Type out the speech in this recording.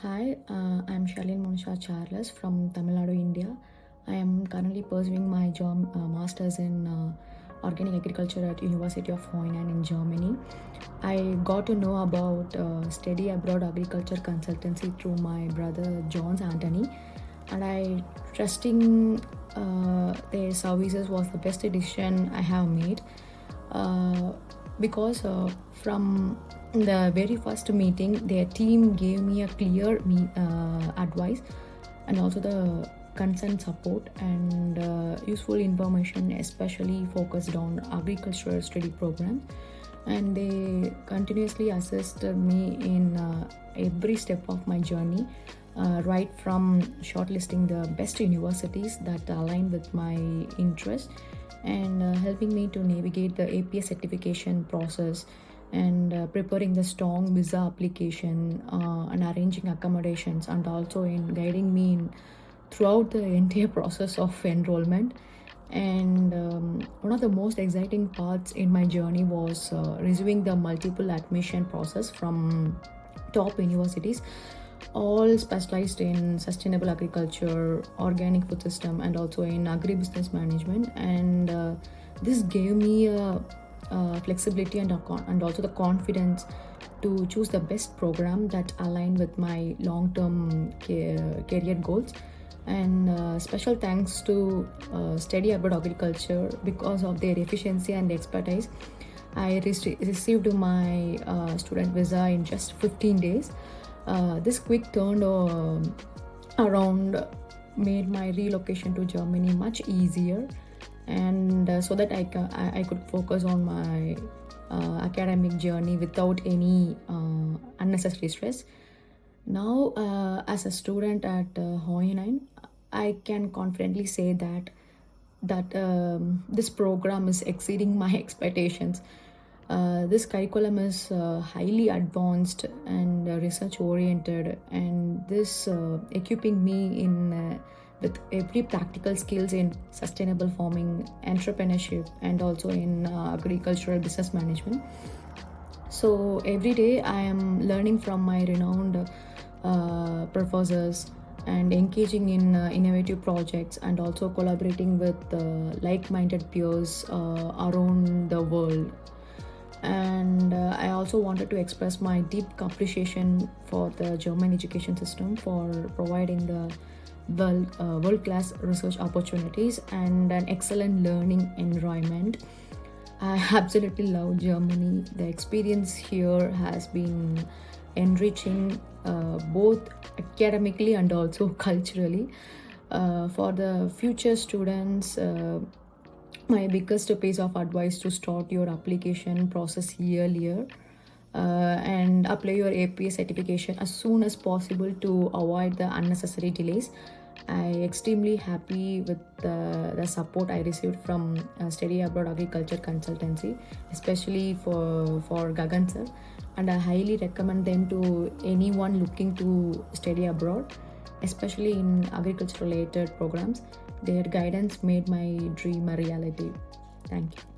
Hi, I'm Sharline Monisha Charles from Tamil Nadu, India. I am currently pursuing my master's in organic agriculture at University of Hohenein in Germany. I got to know about study abroad agriculture consultancy through my brother John's Anthony, and I trusting their services was the best decision I have made because from the very first meeting their team gave me a clear advice and also the consent support and useful information, especially focused on agricultural study programs, and they continuously assisted me in every step of my journey, right from shortlisting the best universities that align with my interests and helping me to navigate the APA certification process and preparing the strong visa application and arranging accommodations, and also in guiding me in throughout the entire process of enrollment. And one of the most exciting parts in my journey was reviewing the multiple admission process from top universities, all specialized in sustainable agriculture, organic food system, and also in agribusiness management. And this gave me flexibility and also the confidence to choose the best program that aligned with my long-term career goals. And special thanks to Study Abroad Agriculture. Because of their efficiency and expertise, I received my student visa in just 15 days. This quick turn around made my relocation to Germany much easier, and so that I could focus on my academic journey without any unnecessary stress. Now, as a student at Hohenein, I can confidently say that this program is exceeding my expectations. This curriculum is highly advanced and research oriented, and this equipping me in with every practical skills in sustainable farming, entrepreneurship, and also in agricultural business management. So every day I am learning from my renowned professors and engaging in innovative projects, and also collaborating with like-minded peers around the world. And I also wanted to express my deep appreciation for the German education system for providing the world-class research opportunities and an excellent learning environment. I absolutely love Germany. The experience here has been enriching, both academically and also culturally. For the future students, my biggest piece of advice to start your application process earlier and apply your APA certification as soon as possible to avoid the unnecessary delays. I extremely happy with the support I received from Study Abroad Agriculture Consultancy, especially for Gagan sir, and I highly recommend them to anyone looking to study abroad, especially in agriculture related programs. Their guidance made my dream a reality. Thank you.